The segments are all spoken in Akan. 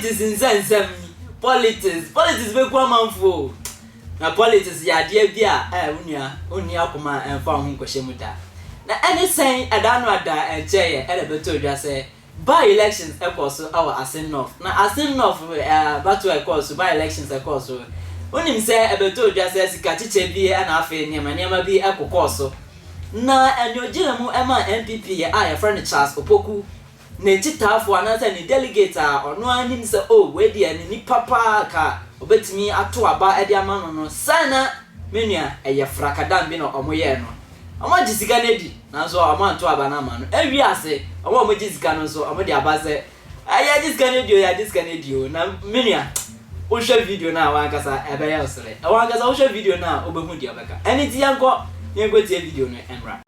politics in sense politics be kwa manfo na politics ya de bia unia kuma emfa ho nkohye da na any sen adano ada encheye elebeto odwa say by elections ekoso our asin north na asin north battle ekoso by elections ekoso onim say ebeto odwa say sika chiche bi na afa niam bi ekokoso na anyojira mu ema NPP ya friend Charles Opoku na chitafo anasa ni delegate ono anim say oh we dia ni papa ka obetimi ato aba e dia ma no sana menua eye frakadan bi no omoye no omo jisika na di na so omo ato aba na ma no ewi ase omo jisika no so omo di aba se aya jisika na di o ya jisika na di o na menua o share video na wa kasa ebe ya osere wa kasa o share video na obehu di obeka eni ti yanko tie video no emra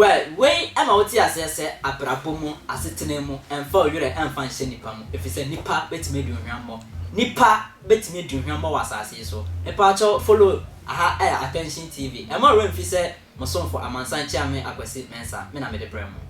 Well, we am out here say abrabomu asetenemu emfa oyure emfa nse nipa mu efise nipa betime di ohwammo nipa betime di ohwammo wasase so epa cho follow aha attention TV ema remfi say mosomfo amansan chiame akwesi mensa me na me de bremo